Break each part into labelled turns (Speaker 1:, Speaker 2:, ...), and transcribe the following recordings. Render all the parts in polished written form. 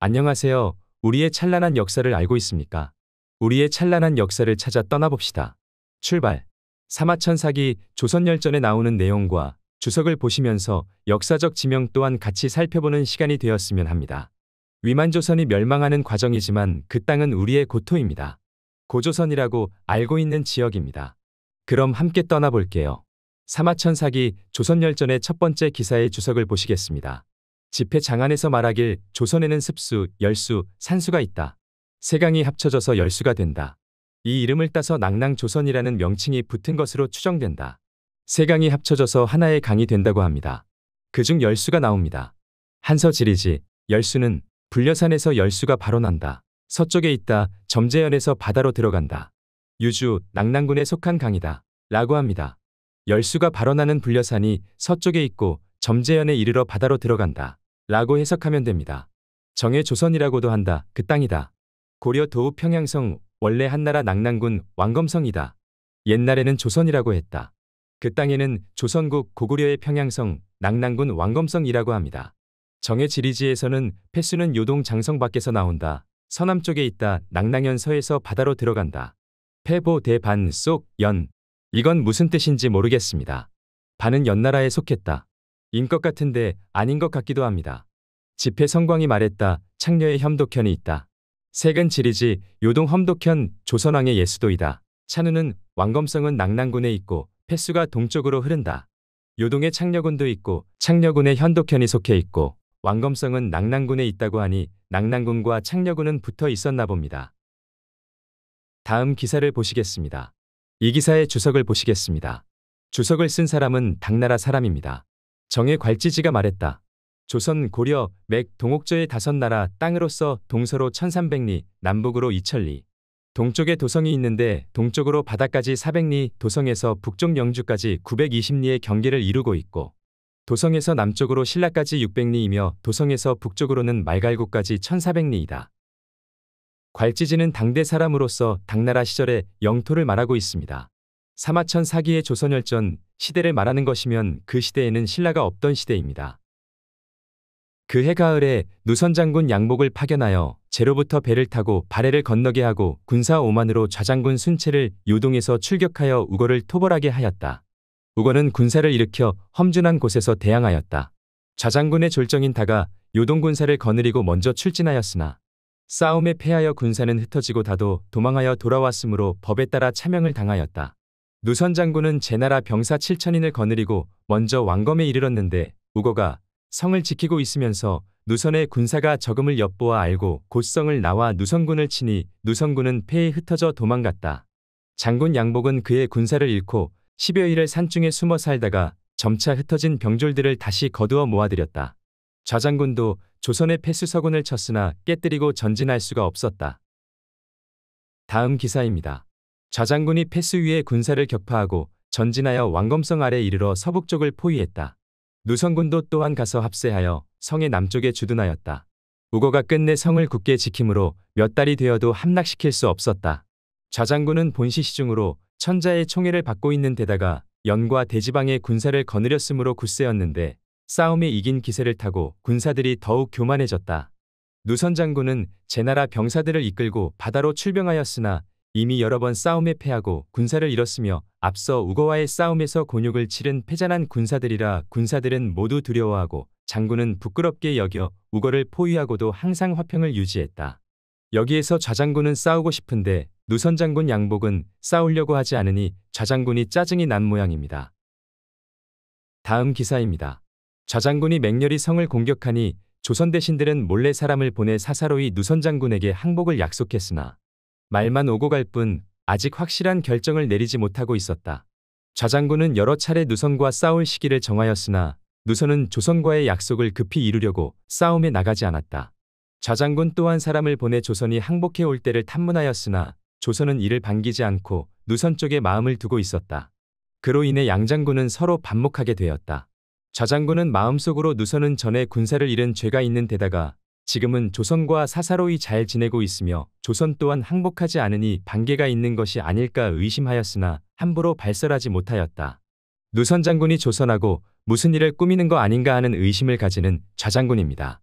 Speaker 1: 안녕하세요. 우리의 찬란한 역사를 알고 있습니까? 우리의 찬란한 역사를 찾아 떠나봅시다. 출발. 사마천사기 조선열전에 나오는 내용과 주석을 보시면서 역사적 지명 또한 같이 살펴보는 시간이 되었으면 합니다. 위만조선이 멸망하는 과정이지만 그 땅은 우리의 고토입니다. 고조선이라고 알고 있는 지역입니다. 그럼 함께 떠나볼게요. 사마천사기 조선열전의 첫 번째 기사의 주석을 보시겠습니다. 집회 장안에서 말하길 조선에는 습수, 열수, 산수가 있다. 세 강이 합쳐져서 열수가 된다. 이 이름을 따서 낭낭조선이라는 명칭이 붙은 것으로 추정된다. 세 강이 합쳐져서 하나의 강이 된다고 합니다. 그중 열수가 나옵니다. 한서지리지, 열수는 불려산에서 열수가 바로 난다. 서쪽에 있다. 점재현에서 바다로 들어간다. 유주, 낭낭군에 속한 강이다. 라고 합니다. 열수가 바로 나는 불려산이 서쪽에 있고 점재현에 이르러 바다로 들어간다. 라고 해석하면 됩니다. 정해조선이라고도 한다. 그 땅이다. 고려 도읍 평양성, 원래 한나라 낭낭군 왕검성이다. 옛날에는 조선이라고 했다. 그 땅에는 조선국 고구려의 평양성, 낭낭군 왕검성이라고 합니다. 정해지리지에서는 폐수는 요동 장성 밖에서 나온다. 서남쪽에 있다. 낭낭현 서에서 바다로 들어간다. 패보 대반 속 연. 이건 무슨 뜻인지 모르겠습니다. 반은 연나라에 속했다. 인 것 같은데 아닌 것 같기도 합니다. 집회 성광이 말했다. 창녀의 혐독현이 있다. 색은 지리지, 요동 험독현, 조선왕의 예수도이다. 찬우는 왕검성은 낭낭군에 있고 폐수가 동쪽으로 흐른다. 요동에 창녀군도 있고 창녀군에 현독현이 속해 있고 왕검성은 낭낭군에 있다고 하니 낭낭군과 창녀군은 붙어 있었나 봅니다. 다음 기사를 보시겠습니다. 이 기사의 주석을 보시겠습니다. 주석을 쓴 사람은 당나라 사람입니다. 정해 괄지지가 말했다. 조선, 고려, 맥, 동옥저의 5나라 땅으로서 동서로 1300리, 남북으로 2000리. 동쪽에 도성이 있는데 동쪽으로 바다까지 400리, 도성에서 북쪽 영주까지 920리의 경계를 이루고 있고 도성에서 남쪽으로 신라까지 600리이며 도성에서 북쪽으로는 말갈구까지 1400리이다. 괄지지는 당대 사람으로서 당나라 시절의 영토를 말하고 있습니다. 사마천사기의 조선열전 시대를 말하는 것이면 그 시대에는 신라가 없던 시대입니다. 그해 가을에 누선장군 양복을 파견하여 제로부터 배를 타고 발해를 건너게 하고 군사 5만으로 좌장군 순체를 요동에서 출격하여 우거를 토벌하게 하였다. 우거는 군사를 일으켜 험준한 곳에서 대항하였다. 좌장군의 졸정인 다가 요동 군사를 거느리고 먼저 출진하였으나 싸움에 패하여 군사는 흩어지고 다도 도망하여 돌아왔으므로 법에 따라 차명을 당하였다. 누선장군은 제나라 병사 7천인을 거느리고 먼저 왕검에 이르렀는데 우거가 성을 지키고 있으면서 누선의 군사가 적음을 엿보아 알고 곧 성을 나와 누선군을 치니 누선군은 패에 흩어져 도망갔다. 장군 양복은 그의 군사를 잃고 10여일을 산중에 숨어 살다가 점차 흩어진 병졸들을 다시 거두어 모아들였다. 좌장군도 조선의 패수 서군을 쳤으나 깨뜨리고 전진할 수가 없었다. 다음 기사입니다. 좌장군이 패수 위에 군사를 격파하고 전진하여 왕검성 아래 이르러 서북쪽을 포위했다. 누선군도 또한 가서 합세하여 성의 남쪽에 주둔하였다. 우거가 끝내 성을 굳게 지킴으로 몇 달이 되어도 함락시킬 수 없었다. 좌장군은 본시 시중으로 천자의 총애를 받고 있는 데다가 연과 대지방의 군사를 거느렸으므로 굳세였는데 싸움에 이긴 기세를 타고 군사들이 더욱 교만해졌다. 누선장군은 제나라 병사들을 이끌고 바다로 출병하였으나 이미 여러 번 싸움에 패하고 군사를 잃었으며 앞서 우거와의 싸움에서 곤욕을 치른 패잔한 군사들이라 군사들은 모두 두려워하고 장군은 부끄럽게 여겨 우거를 포위하고도 항상 화평을 유지했다. 여기에서 좌장군은 싸우고 싶은데 누선장군 양복은 싸우려고 하지 않으니 좌장군이 짜증이 난 모양입니다. 다음 기사입니다. 좌장군이 맹렬히 성을 공격하니 조선 대신들은 몰래 사람을 보내 사사로이 누선장군에게 항복을 약속했으나 말만 오고 갈 뿐 아직 확실한 결정을 내리지 못하고 있었다. 좌장군은 여러 차례 누선과 싸울 시기를 정하였으나 누선은 조선과의 약속을 급히 이루려고 싸움에 나가지 않았다. 좌장군 또한 사람을 보내 조선이 항복해 올 때를 탐문하였으나 조선은 이를 반기지 않고 누선 쪽에 마음을 두고 있었다. 그로 인해 양장군은 서로 반목하게 되었다. 좌장군은 마음속으로 누선은 전에 군사를 잃은 죄가 있는 데다가 지금은 조선과 사사로이 잘 지내고 있으며 조선 또한 항복하지 않으니 반개가 있는 것이 아닐까 의심하였으나 함부로 발설하지 못하였다. 누선장군이 조선하고 무슨 일을 꾸미는 거 아닌가 하는 의심을 가지는 좌장군입니다.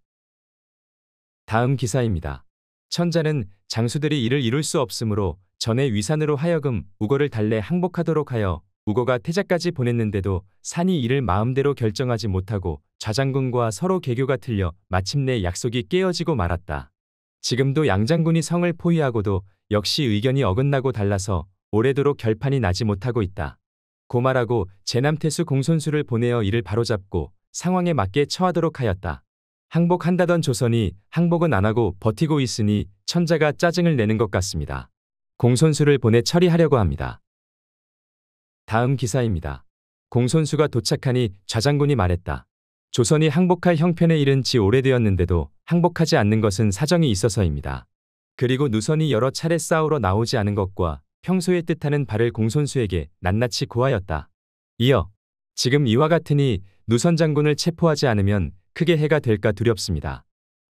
Speaker 1: 다음 기사입니다. 천자는 장수들이 이를 이룰 수 없으므로 전의 위산으로 하여금 우거를 달래 항복하도록 하여 우거가 태자까지 보냈는데도 산이 이를 마음대로 결정하지 못하고 좌장군과 서로 계교가 틀려 마침내 약속이 깨어지고 말았다. 지금도 양장군이 성을 포위하고도 역시 의견이 어긋나고 달라서 오래도록 결판이 나지 못하고 있다. 고말하고 제남태수 공손수를 보내어 이를 바로잡고 상황에 맞게 처하도록 하였다. 항복한다던 조선이 항복은 안 하고 버티고 있으니 천자가 짜증을 내는 것 같습니다. 공손수를 보내 처리하려고 합니다. 다음 기사입니다. 공손수가 도착하니 좌장군이 말했다. 조선이 항복할 형편에 이른 지 오래되었는데도 항복하지 않는 것은 사정이 있어서입니다. 그리고 누선이 여러 차례 싸우러 나오지 않은 것과 평소에 뜻하는 바를 공손수에게 낱낱이 고하였다. 이어 지금 이와 같으니 누선 장군을 체포하지 않으면 크게 해가 될까 두렵습니다.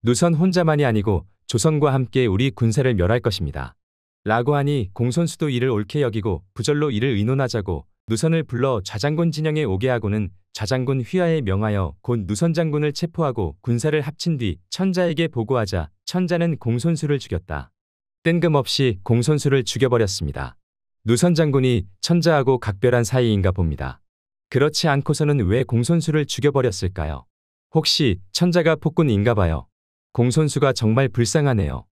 Speaker 1: 누선 혼자만이 아니고 조선과 함께 우리 군사를 멸할 것입니다. 라고 하니 공손수도 이를 옳게 여기고 부절로 이를 의논하자고 누선을 불러 좌장군 진영에 오게 하고는 좌장군 휘하에 명하여 곧 누선 장군을 체포하고 군사를 합친 뒤 천자에게 보고하자 천자는 공손수를 죽였다. 뜬금없이 공손수를 죽여버렸습니다. 누선 장군이 천자하고 각별한 사이인가 봅니다. 그렇지 않고서는 왜 공손수를 죽여버렸을까요? 혹시 천자가 폭군인가 봐요. 공손수가 정말 불쌍하네요.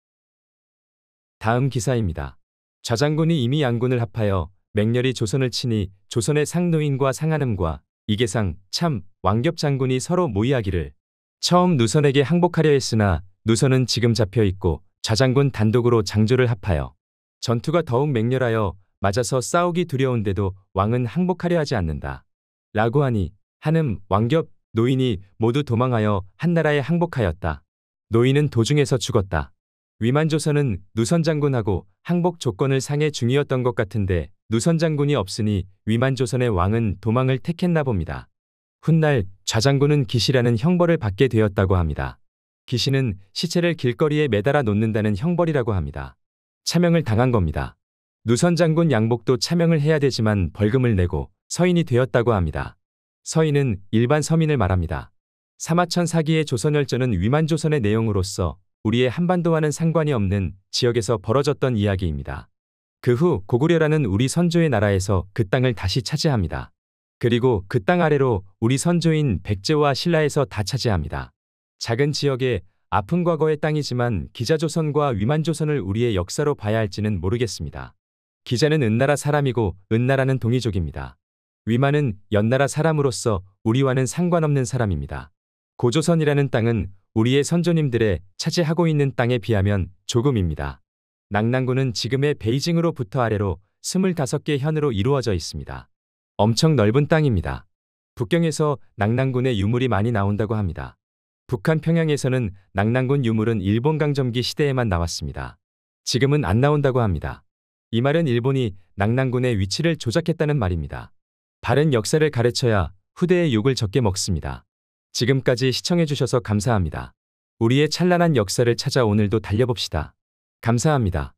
Speaker 1: 다음 기사입니다. 좌장군이 이미 양군을 합하여 맹렬히 조선을 치니 조선의 상노인과 상한음과 이계상, 참, 왕겹장군이 서로 모의하기를 처음 누선에게 항복하려 했으나 누선은 지금 잡혀있고 좌장군 단독으로 장조를 합하여 전투가 더욱 맹렬하여 맞아서 싸우기 두려운데도 왕은 항복하려 하지 않는다. 라고 하니 한음, 왕겹, 노인이 모두 도망하여 한나라에 항복하였다. 노인은 도중에서 죽었다. 위만조선은 누선 장군하고 항복 조건을 상해 중이었던 것 같은데 누선 장군이 없으니 위만조선의 왕은 도망을 택했나 봅니다. 훗날 좌장군은 기시라는 형벌을 받게 되었다고 합니다. 기시는 시체를 길거리에 매달아 놓는다는 형벌이라고 합니다. 차명을 당한 겁니다. 누선 장군 양복도 차명을 해야 되지만 벌금을 내고 서인이 되었다고 합니다. 서인은 일반 서민을 말합니다. 사마천 사기의 조선열전은 위만조선의 내용으로서 우리의 한반도와는 상관이 없는 지역에서 벌어졌던 이야기입니다. 그 후 고구려라는 우리 선조의 나라에서 그 땅을 다시 차지합니다. 그리고 그 땅 아래로 우리 선조인 백제와 신라에서 다 차지합니다. 작은 지역에 아픈 과거의 땅이지만 기자조선과 위만조선을 우리의 역사로 봐야 할지는 모르겠습니다. 기자는 은나라 사람이고 은나라는 동이족입니다. 위만은 연나라 사람으로서 우리와는 상관없는 사람입니다. 고조선이라는 땅은 우리의 선조님들의 차지하고 있는 땅에 비하면 조금입니다. 낙랑군은 지금의 베이징으로부터 아래로 25개 현으로 이루어져 있습니다. 엄청 넓은 땅입니다. 북경에서 낙랑군의 유물이 많이 나온다고 합니다. 북한 평양에서는 낙랑군 유물은 일본 강점기 시대에만 나왔습니다. 지금은 안 나온다고 합니다. 이 말은 일본이 낙랑군의 위치를 조작했다는 말입니다. 바른 역사를 가르쳐야 후대의 욕을 적게 먹습니다. 지금까지 시청해주셔서 감사합니다. 우리의 찬란한 역사를 찾아 오늘도 달려봅시다. 감사합니다.